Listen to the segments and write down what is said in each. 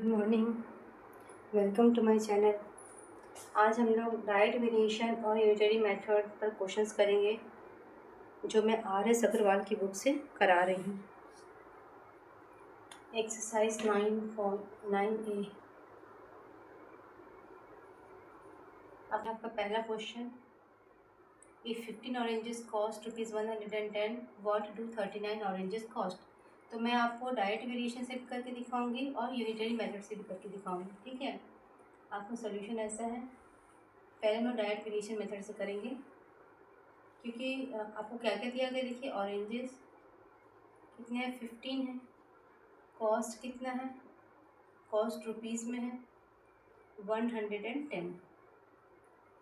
Good morning. Welcome to my channel. आज हम लोग डाइट वेरिएशन और यूनिटरी मेथड पर क्वेश्चंस करेंगे जो मैं RS अग्रवाल की बुक से करा रही हूँ। Exercise 9.9A। अब आपका पहला question, if 15 oranges cost ₹110, what do 39 oranges cost. तो मैं आपको डाइट वेरिएशन से भी करके दिखाऊंगी और यूनिटरी मेथड से भी करके दिखाऊंगी। ठीक है, आपका सोल्यूशन ऐसा है। पहले हम डाइट वेरिएशन मेथड से करेंगे क्योंकि आपको क्या क्या दिया गया। देखिए, ऑरेंजेस कितने हैं, 15 है। कॉस्ट कितना है, कॉस्ट रुपीज़ में है 110।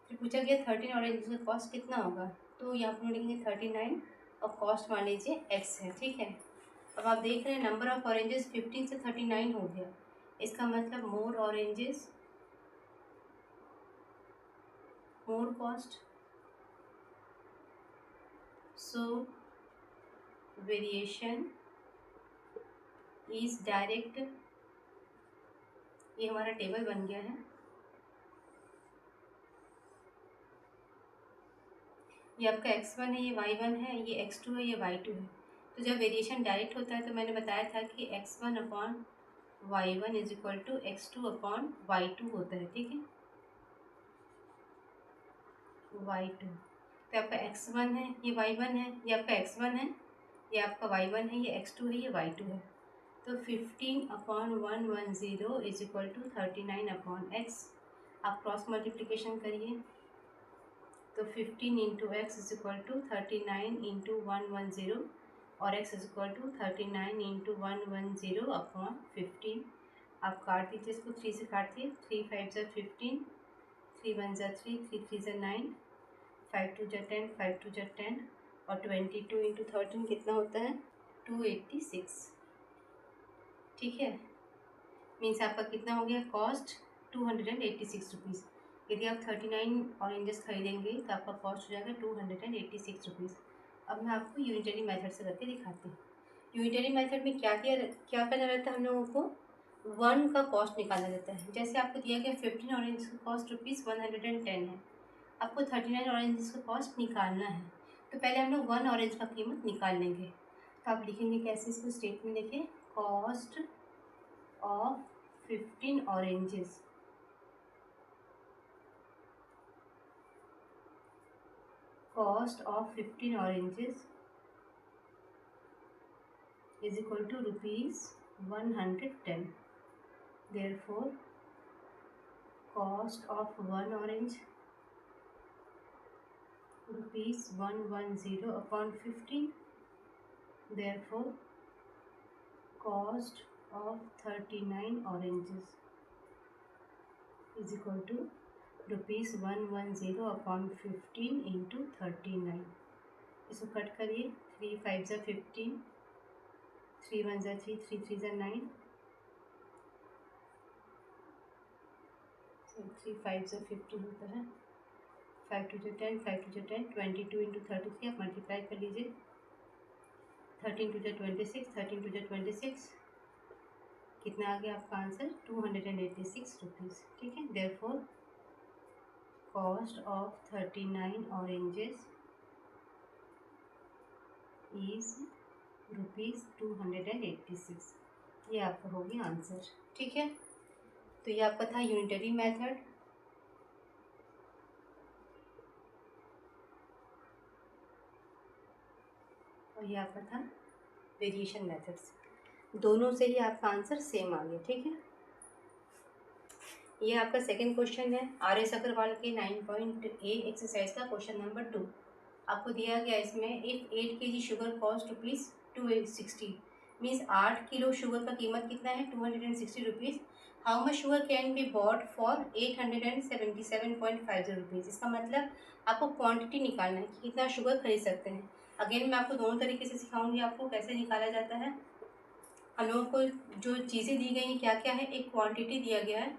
फिर पूछा गया 13 ऑरेंजेस का कॉस्ट कितना होगा, तो यहाँ पर लिखेंगे 39 और कॉस्ट मान लीजिए x है। ठीक है, अब आप देख रहे हैं नंबर ऑफ ऑरेंजेस 15 से 39 हो गया। इसका मतलब more oranges more cost, so variation is direct. ये हमारा टेबल बन गया है। ये आपका x1 है, ये y1 है, ये x2 है, ये y2 है। तो जब वेरिएशन डायरेक्ट होता है तो मैंने बताया था कि x1 upon y1 is equal to x2 upon y2 होता है। ठीक है, y2 तो आपका x1 है, ये y1 है, ये आपका x1 है, ये आपका y1 है, ये x2 है, ये y2 है। तो 15 upon 110 is equal to 39 upon x। आप क्रॉस मल्टीप्लिकेशन करिए तो 15 into x is equal to 39 into 110 और x is equal to 39 into 110 upon 15। आप काट दीजिए इसको, 3 से काटिए, 3 5 ज़ा 15, 3 1 ज़ा 3, 3 3 ज़ा 9, 5 2 ज़ा 10, 5 2 ज़ा 10 और 22 इंटू 13 कितना होता है, 286। ठीक है, मीन्स आपका कितना हो गया, कॉस्ट 286 रुपीज़। यदि आप 39 ऑरेंजेस खरीदेंगे तो आपका कॉस्ट हो जाएगा 286 रुपीज़। अब मैं आपको यूनिटरी मेथड से करके दिखाती हूँ। यूनिटरी मेथड में क्या करना रहता है, हम लोगों को 1 का कॉस्ट निकालना रहता है। जैसे आपको दिया गया 15 ऑरेंज का कॉस्ट ₹110 है, आपको 39 ऑरेंजेस का कॉस्ट निकालना है। तो पहले हम लोग 1 ऑरेंज का कीमत निकाल लेंगे। तो आप लिखेंगे कैसे इसको, स्टेटमेंट देखिए, cost of 15 oranges cost of 15 oranges is equal to ₹110. Therefore, cost of 1 orange ₹110 upon 15. Therefore, cost of 39 oranges is equal to ₹110 upon 15 into 39. इसको कट करिए, 3 5 ज़ा 15, 3 1 ज़ा 3, 3 3 ज़ा 9, 3 5 ज़ा 15 होता है, 5 2 ज़ा 10, 5 2 ज़ा 10, 22 इंटू 33 आप मल्टीप्लाई कर लीजिए, 13 2 ज़ा 26, 13 2 ज़ा 26, कितना आ गया आपका आंसर, 286 रुपीज़। ठीक है, therefore cost of 39 oranges is ₹286। ये आपका हो गया आंसर। ठीक है, तो ये आपका था यूनिटरी मेथड। और ये आपका था वेरिएशन मेथड्स। दोनों से ही आपका आंसर सेम आ गया। ठीक है, ये आपका सेकंड क्वेश्चन है RS अग्रवाल के 9.A एक्सरसाइज का क्वेश्चन नंबर 2। आपको दिया गया इसमें, if 8 kg sugar cost ₹260, means 8 kilo sugar का कीमत कितना है, 260 rupees. How much sugar can be bought for 877.50 rupees. इसका मतलब आपको क्वांटिटी निकालना है कि कितना शुगर खरीद सकते हैं। अगेन मैं आपको दोनों तरीके से सिखाऊंगी आपको कैसे निकाला जाता है। हम लोगों को जो चीज़ें दी गई हैं क्या क्या है, एक क्वांटिटी दिया गया है,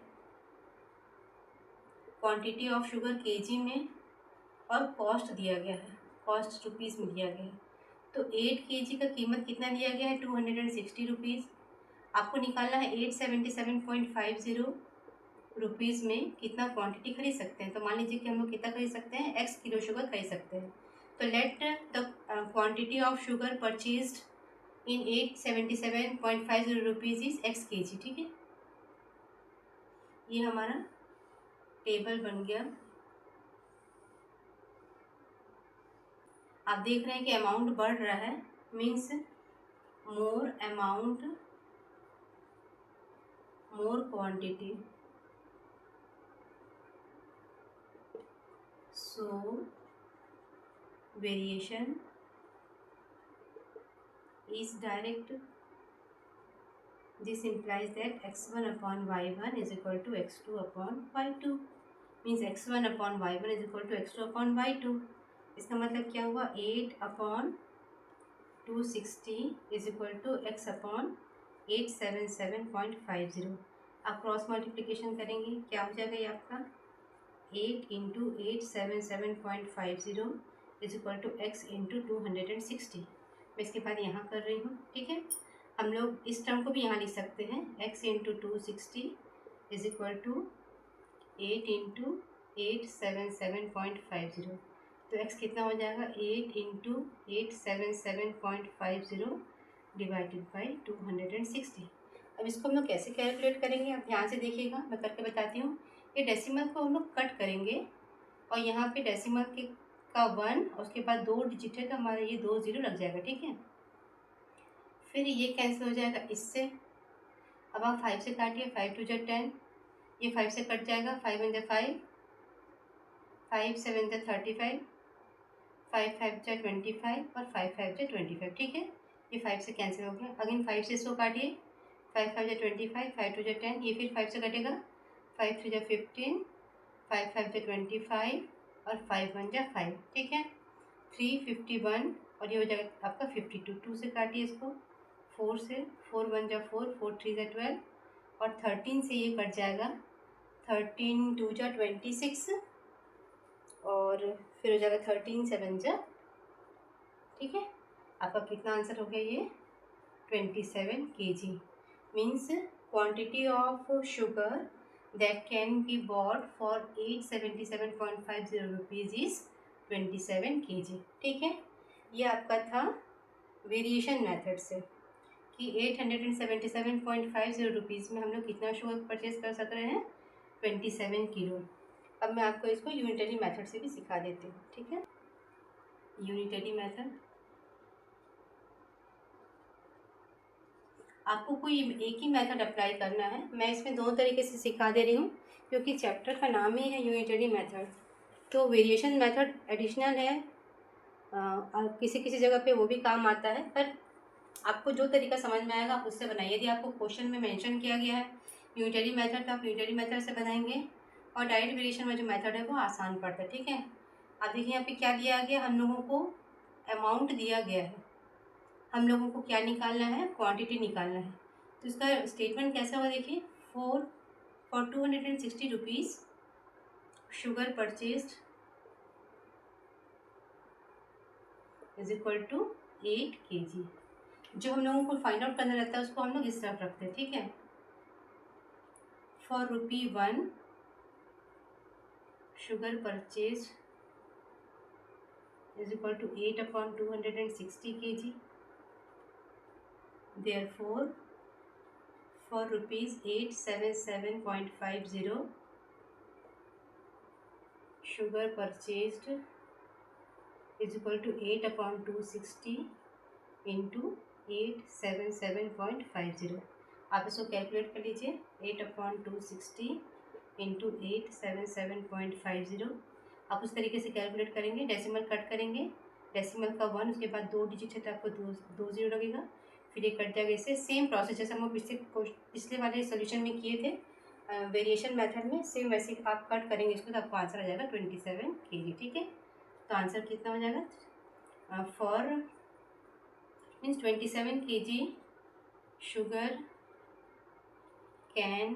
क्वांटिटी ऑफ शुगर केजी में, और कॉस्ट दिया गया है, कॉस्ट रुपीज़ में दिया गया है। तो 8 kg का कीमत कितना दिया गया है, 260 रुपीज़। आपको निकालना है 877.50 रुपीज़ में कितना क्वांटिटी खरीद सकते हैं। तो मान लीजिए कि हम लोग कितना खरीद सकते हैं, x किलो शुगर खरीद सकते हैं। तो let the quantity of sugar purchased in 877.50 rupees is x kg। ठीक है, ये हमारा टेबल बन गया। आप देख रहे हैं कि अमाउंट बढ़ रहा है, means more amount more quantity, so variation is direct. This implies that x1 upon y1 is equal to x2 upon y2, means x1 upon y1 is equal to x2 upon y2। इसका मतलब क्या हुआ, 8 upon 260 is equal to x upon 877.50। आप cross multiplication करेंगे, क्या हो जाएगा ये आपका 8 into 877.50 is equal to x into 260। मैं इसके बाद यहाँ कर रही हूँ। ठीक है, हम लोग इस टर्म को भी यहाँ लिख सकते हैं, x into 260 is equal to 8 into 877.50। तो x कितना हो जाएगा, 8 इंटू 877.50 डिवाइडेड बाई 260। अब इसको हम लोग कैसे कैलकुलेट करेंगे, आप ध्यान से देखिएगा, मैं करके बताती हूँ। ये डेसिमल को हम लोग कट करेंगे और यहाँ पे डेसिमल के का 1 और उसके बाद 2 डिजिट है तो हमारा ये 2 0 लग जाएगा। ठीक है, फिर ये कैंसिल हो जाएगा इससे। अब आप 5 से काटिए, 5 2 10, ये 5 से कट जाएगा, 5 1 5, 5 7 35, 5 5 25 और 5 5 25। ठीक है, ये 5 से कैंसिल हो गया। अगेन 5 से इसको काटिए, 5 5 25, 5 2 10, ये फिर 5 से कटेगा, 5 3 15, 5 5 25 और 5 1 5। ठीक है, 351 और ये हो जाएगा आपका 52। 2 से काटिए इसको, 4 से, 4 1 4, 4 3 12 और 13 से ये कट जाएगा, 13 2 26 और फिर हो जाएगा 13 7 ठीक है, आपका कितना आंसर हो गया, ये 27 kg। Means quantity of sugar that can be bought for 877.50 rupees is 27 kg। ठीक है, ये आपका था वेरिएशन मेथड से कि 877.50 रुपीज़ में हम लोग कितना शुगर परचेज कर सक रहे हैं, 27 किलो। अब मैं आपको इसको यूनिटरी मेथड से भी सिखा देती हूँ। ठीक है, यूनिटरी मेथड आपको कोई एक ही मेथड अप्लाई करना है। मैं इसमें 2 तरीके से सिखा दे रही हूँ क्योंकि चैप्टर का नाम ही है यूनिटरी मेथड। तो वेरिएशन मेथड एडिशनल है, किसी किसी जगह पे वो भी काम आता है, पर आपको जो तरीका समझ में आएगा आप उससे बनाइए। यदि आपको क्वेश्चन में मेंशन किया गया है यूनिटरी मेथड तो आप यूनिटरी मेथड से बनाएंगे, और डायरेक्ट वेरिएशन में जो मेथड है वो आसान पड़ता है। ठीक है, अब देखिए यहाँ पे क्या दिया गया, हम लोगों को अमाउंट दिया गया है, हम लोगों को क्या निकालना है, क्वांटिटी निकालना है। तो इसका स्टेटमेंट कैसा होगा, देखिए, for 260 rupees sugar purchased is equal to 8 kg। जो हम लोगों को फाइंड आउट करना रहता है उसको हम लोग इस तरफ रखते हैं। ठीक है, for ₹1 sugar purchase is equal to 8 upon 260 kg। Therefore, for ₹877.50 sugar purchased is equal to 8 upon 260 into 877.50। आप इसको कैलकुलेट कर लीजिए, 8 अपॉन 260 इंटू 877.50। आप उस तरीके से कैलकुलेट करेंगे, डेसिमल कट करेंगे, डेसिमल का 1 उसके बाद 2 डिजिट है तो आपको 2 0 लगेगा, फिर ये कट जाएगा। इससे सेम प्रोसेस जैसे हम पिछले वाले सोल्यूशन में किए थे वेरिएशन मेथड में, सेम वैसे आप कट करेंगे इसको तो आपको आंसर आ जाएगा 27 kg। ठीक है, तो आंसर कितना हो जाएगा, for means 27 kg sugar cane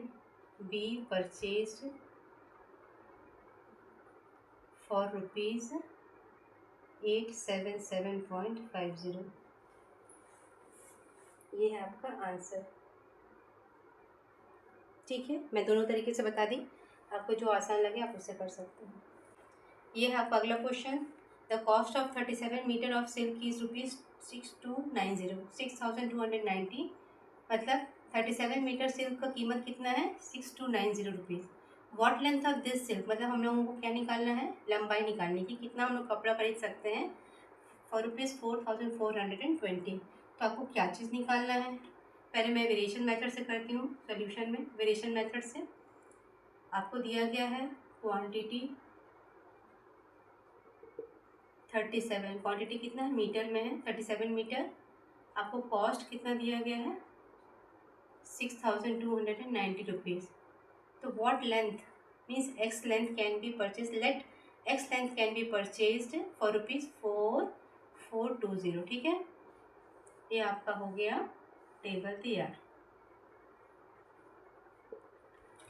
be purchased for ₹877.50। ये है आपका आंसर। ठीक है, मैं दोनों तरीके से बता दी, आपको जो आसान लगे आप उससे कर सकते हैं। ये है आपका अगला question. The cost of 37 metre of silk is ₹6290 6290, मतलब 37 मीटर सिल्क का कीमत कितना है? ₹6290। What length of this silk, मतलब हम लोगों को क्या निकालना है? लंबाई निकालनी की, कितना हम लोग कपड़ा खरीद सकते हैं फॉर ₹4420। तो आपको क्या चीज़ निकालना है? पहले मैं वेरिएशन मेथड से करती हूँ सोल्यूशन में। वेरिएशन मेथड से आपको दिया गया है क्वांटिटी 37, क्वांटिटी कितना है? मीटर में है 37 मीटर। आपको कॉस्ट कितना दिया गया है? ₹6290। तो what length means x length can be purchase, let x length can be purchased for ₹4420। ठीक है, ये आपका हो गया टेबल तैयार।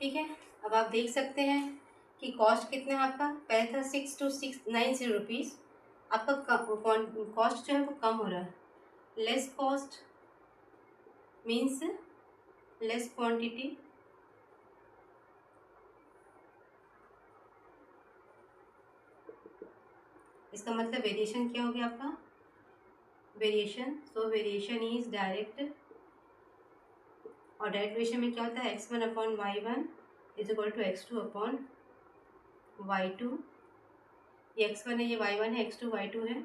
ठीक है, अब आप देख सकते हैं कि कॉस्ट कितना है आपका? पहले था ₹6290, आपका कॉस्ट जो है वो कम हो रहा है। Less cost means less quantity, इसका मतलब वेरिएशन क्या हो गया आपका? Variation, so variation is direct, और डायरेक्ट वेरिएशन में क्या होता है? x1/y1 is equal to x2/y2। ये x1 है, ये y1 है, x2 y2 है,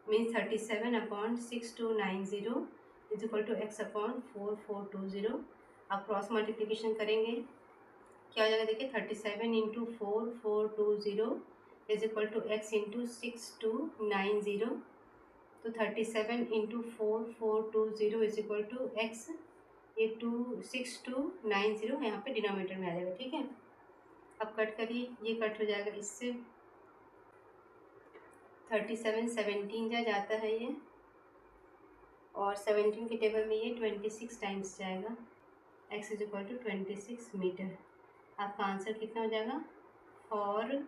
means 37/6290 is equal to x/4420। आप क्रॉस मल्टीप्लीकेशन करेंगे, क्या हो जाएगा? देखिए 37 into 4420 is equal to x into 6290। तो 37 into 4420 is equal to x, ये 6290 यहाँ पे डिनोमिनेटर में आ जाएगा। ठीक है, अब कट करिए, ये कट हो जाएगा इससे, 37 17 जा जाता है ये, और 17 के टेबल में ये 26 टाइम्स जाएगा। x is equal to 26 metre. आपका आंसर कितना हो जाएगा? For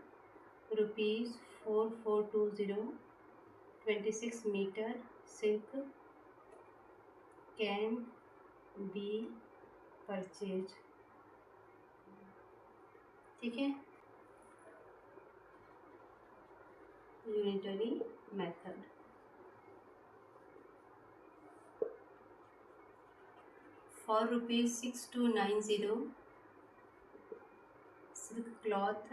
₹4420 26 metre silk can be purchase. ठीक है, unitary method. For ₹6290 silk cloth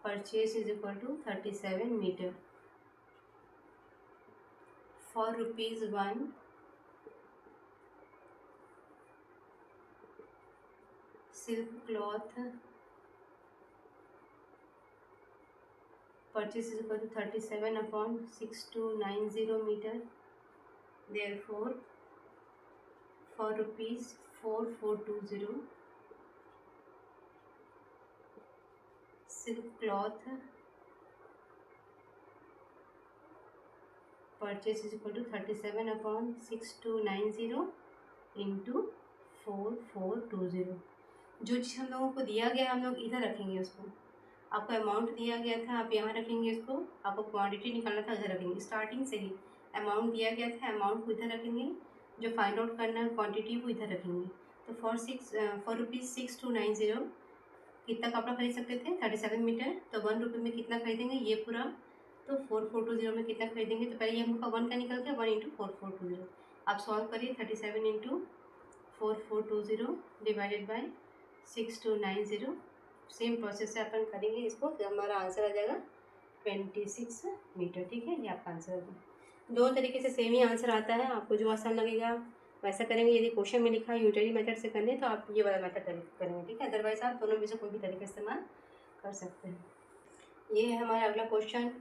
purchase is equal to 37 metre. For ₹1 silk cloth purchase is equal to 37/6290 metre. Therefore, for ₹4420 silk cloth purchase is equal to 37/6290 into 4420। जो चीज़ हम लोगों को दिया गया हम लोग इधर रखेंगे उसको, आपको अमाउंट दिया गया था आप यहाँ रखेंगे इसको, आपको क्वांटिटी निकालना था इधर रखेंगे। स्टार्टिंग से ही अमाउंट दिया गया था, अमाउंट को इधर रखेंगे, जो फाइंड आउट करना है क्वांटिटी वो इधर रखेंगे। तो फॉर ₹6290 कितना कपड़ा खरीद सकते थे? 37 मीटर। तो ₹1 में कितना खरीदेंगे ये पूरा? तो 4420 में कितना खरीदेंगे? तो पहले ये हमका 1 का निकल गया, 1 इंटू 4420। आप सॉल्व करिए, 37 into 4420 divided by 6290। Same process से अपन करेंगे इसको, तो हमारा आंसर आ जाएगा 26 मीटर। ठीक है, ये आपका आंसर होगा। दो तरीके से सेम ही आंसर आता है, आपको जो आसान लगेगा वैसा करेंगे। यदि क्वेश्चन में लिखा है यूनिटरी मेथड से करने तो आप ये वाला मेथड करेंगे। ठीक है, अदरवाइज आप दोनों में से कोई भी तरीका इस्तेमाल कर सकते हैं। ये है हमारा अगला क्वेश्चन,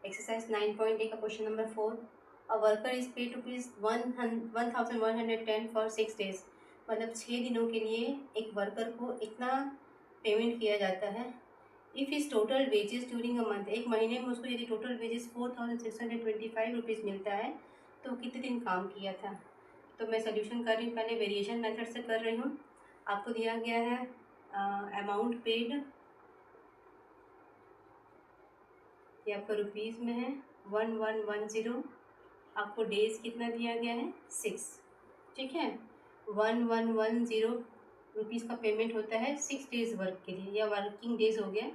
एक्सरसाइज 9.8 का question number 4। A worker is paid ₹1110 for 6 days, मतलब 6 दिनों के लिए एक वर्कर को इतना पेमेंट किया जाता है। If is total wages during a month, एक महीने में उसको यदि टोटल वेजेस ₹4625 मिलता है तो कितने दिन काम किया था? तो मैं सोल्यूशन कर रही हूँ, पहले वेरिएशन मेथड से कर रही हूँ। आपको दिया गया है अमाउंट पेड, ये आपका रुपीज़ में है 1110। आपको डेज कितना दिया गया है? 6। ठीक है। 1110 रुपीज़ का पेमेंट होता है 6 डेज़ वर्क के लिए, या वर्किंग डेज हो गया।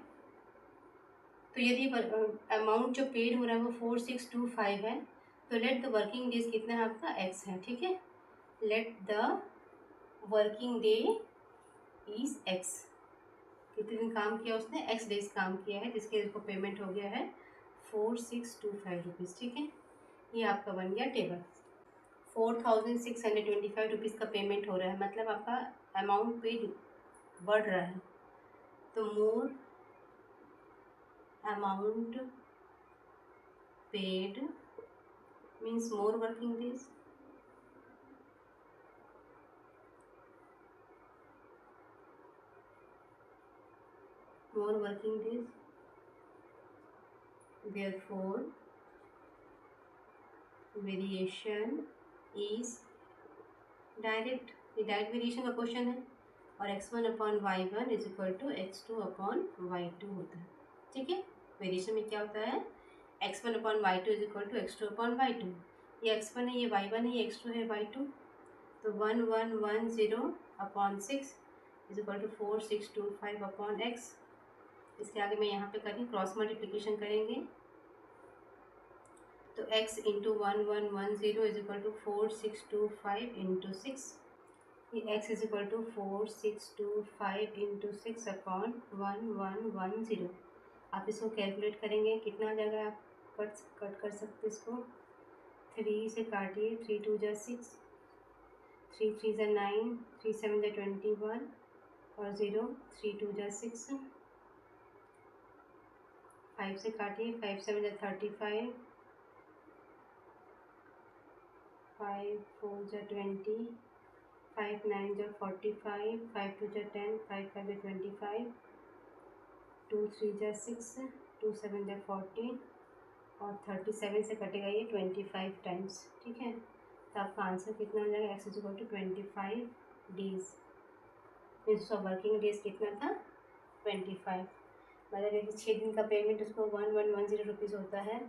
तो यदि अमाउंट जो पेड हो रहा है वो 4625 है, तो लेट द वर्किंग डेज कितना है आपका एक्स है। ठीक है, let the working day is x. कितने दिन काम किया उसने, एक्स डेज काम किया है, जिसके उसको पेमेंट हो गया है 4625 रुपीज़। ठीक है, ये आपका बन गया टेबल। 4625 रुपीज़ का पेमेंट हो रहा है, मतलब आपका अमाउंट पेड बढ़ रहा है। तो more amount paid means more working days. More working days, therefore variation is direct। ये डायरेक्ट वेरिएशन का क्वेश्चन है, और x1 upon y1 is equal to x2 upon y2 होता है। ठीक है, वेरिएशन में क्या होता है, x1 upon y2 is equal to x2 upon y2। ये x1 है, ये y1 है, ये x2 है, y2। तो 1110 upon 6 is equal to 4625 upon x। इसके आगे मैं यहाँ पे करें क्रॉस मल्टीप्लिकेशन करेंगे, तो x into 1110 is equal to 4625 into 6। ये x is equal to 4625 into 6 upon 1110। आप इसको कैलकुलेट करेंगे कितना आ जाएगा, आप कट कर सकते इसको। 3 से काटिए, 3 2 जा 6, 3 3 जा 9, 3 7 जा 21 और 0, 3 2 जा 6। 5 से काटिए, 5 7 जा 35, 5 4 जा 20, 5 9 जा 45, 5 2 जा 10, 5 5 जा 25, 2 3 जा 6, 2 7 जा 40 और 37 से कटेगा ये 25 टाइम्स। ठीक है, तो आपका आंसर कितना हो जाएगा, x is equal to 25 days. इसका वर्किंग डेज कितना था 25, मतलब यदि 6 दिन का पेमेंट उसको 1110 रुपीज़ होता है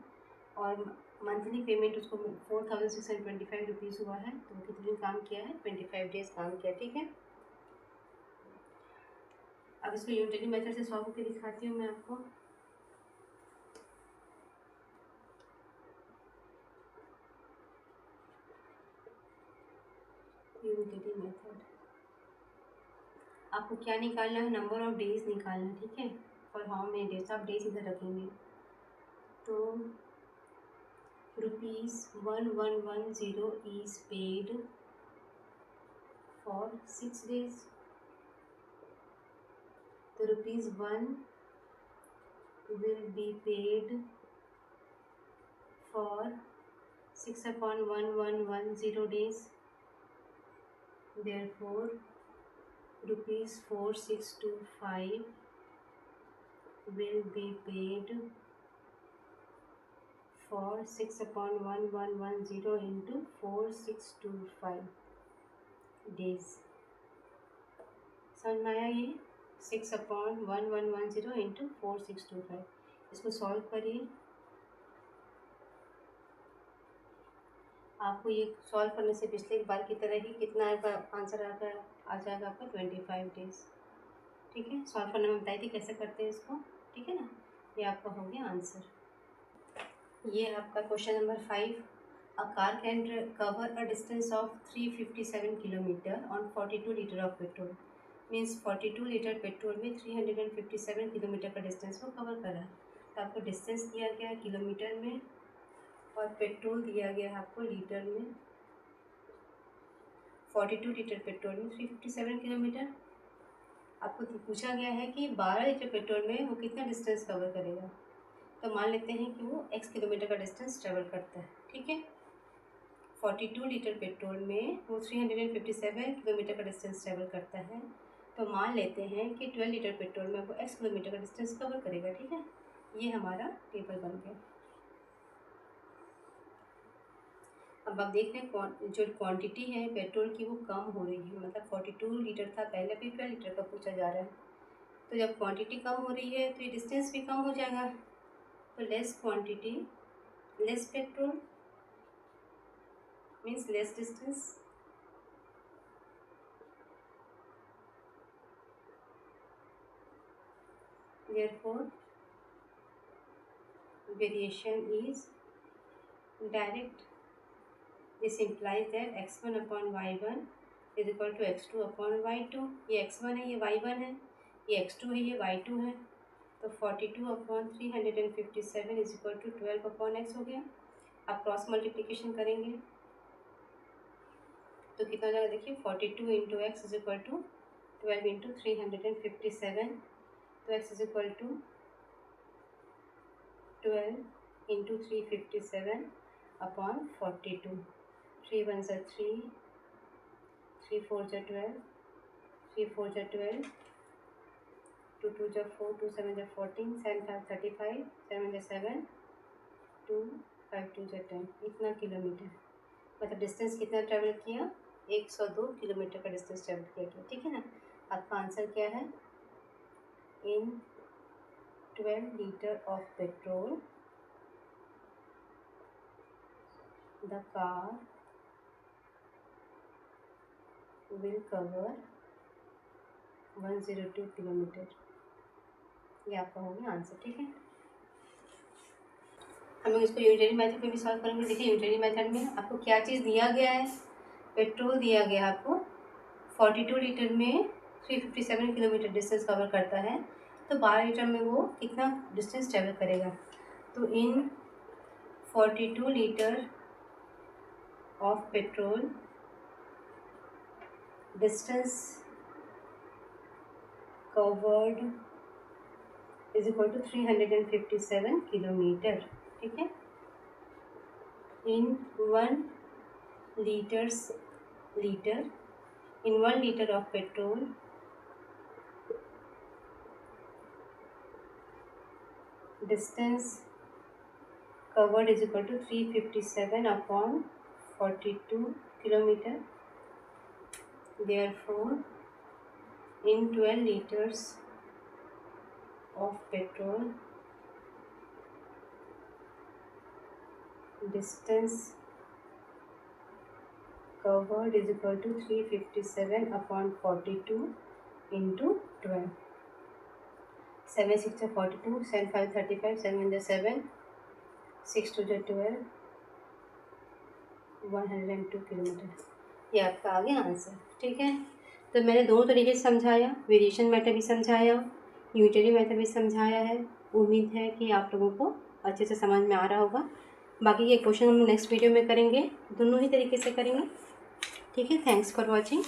और मंथली पेमेंट उसको 4625 रुपीज़ हुआ है, तो कितने दिन काम किया है, 25 डेज काम किया। ठीक है, अब इसको यूनिटरी मेथड से सॉल्व करके दिखाती हूँ मैं आपको। यूनिटरी मेथड, आपको क्या निकालना है, नंबर ऑफ डेज निकालना है। ठीक है, फॉर हाउ मेनी डेज, आप डेज इधर रखेंगे, तो ₹1110 is paid for 6 days, तो ₹1 will be paid for 6 upon 1110 days, therefore ₹4625 will be paid for 6 upon 1110 into 4625 days। समझ में आया ये, 6 अपॉन 1110 इंटू 4625। इसको सॉल्व करिए, आपको ये सॉल्व करने से पिछले बार की तरह ही कितना आंसर आ जाएगा आपका 25 डेज। ठीक है, सॉल्व करने में बताई थी कैसे करते हैं इसको। ठीक है ना, ये आपका हो गया आंसर। ये आपका question number 5, a car can cover a distance of 357 kilometre on 42 litre of petrol. Means 42 litre petrol में 357 किलोमीटर का डिस्टेंस को कवर कर रहा है। तो आपको डिस्टेंस दिया गया है किलोमीटर में और पेट्रोल दिया गया है आपको लीटर में। 42 लीटर पेट्रोल में 357 किलोमीटर। आपको पूछा गया है कि 12 लीटर पेट्रोल में वो कितना डिस्टेंस कवर करेगा। तो मान लेते हैं कि वो x किलोमीटर का डिस्टेंस ट्रेवल करता है। ठीक है, 42 लीटर पेट्रोल में वो 357 किलोमीटर का डिस्टेंस ट्रेवल करता है, तो मान लेते हैं कि 12 लीटर पेट्रोल में वो x किलोमीटर का डिस्टेंस कवर करेगा। ठीक है, ये हमारा टेबल बन गया। अब आप देख रहे हैं जो क्वांटिटी है पेट्रोल की वो कम हो रही है, मतलब 42 लीटर था पहले, भी 12 लीटर का पूछा जा रहा है। तो जब क्वांटिटी कम हो रही है तो ये डिस्टेंस भी कम हो जाएगा। तो less quantity less petrol means less distance. therefore variation is direct. This implies that x1 upon y1 is equal to x2 upon y2. ये x1 है, ये y1 है, ये x2 है, ये y2 है, तो 42 upon 357 is equal to 12 upon x हो गया। आप क्रॉस मल्टीप्लिकेशन करेंगे तो कितना हो जाएगा, देखिए 42 into x is equal to 12 into 357, तो x is equal to 12 into 357 upon 42। 3 1 ज़ा 3, 3 4 ज़ा 12, 3 4 ज़ा 12, 2 2 ज़ा 4, 2 7 ज़ा 14, 7 5 35, 7 ज़ा 7, 2 5 2 ज़ा 10, इतना किलोमीटर, मतलब डिस्टेंस कितना ट्रैवल किया, 102 किलोमीटर का डिस्टेंस ट्रैवल किया गया। ठीक है ना। आपका आंसर क्या है, इन 12 litre of petrol the car will cover 102 kilometre. ये आपका हो गया आंसर। ठीक है, हम लोग इसको यूनिटरी मेथड में भी सॉल्व करेंगे। देखिए यूनिटरी मेथड में आपको क्या चीज़ दिया गया है, पेट्रोल दिया गया है आपको 42 लीटर में 357 किलोमीटर डिस्टेंस कवर करता है, तो 12 लीटर में वो कितना डिस्टेंस ट्रेवल करेगा। तो in 42 litre of petrol distance covered is equal to 357 kilometre. ठीक है, in 1 litre of petrol distance covered is equal to 357 upon 42 kilometre. Therefore, in 12 liters of petrol, distance covered is equal to 357 upon 42 into 12. 7 6 are 42, 7 5 35, 7 is 7, 6 2 is 12, 102 kilometre. ये आपका आ गया answer. ठीक है, तो मैंने दोनों तरीके से समझाया, वेरिएशन मेथड भी समझाया, यूनिटरी मेथड भी समझाया है। उम्मीद है कि आप लोगों को अच्छे से समझ में आ रहा होगा। बाकी ये क्वेश्चन हम नेक्स्ट वीडियो में करेंगे, दोनों ही तरीके से करेंगे। ठीक है, थैंक्स फॉर वॉचिंग।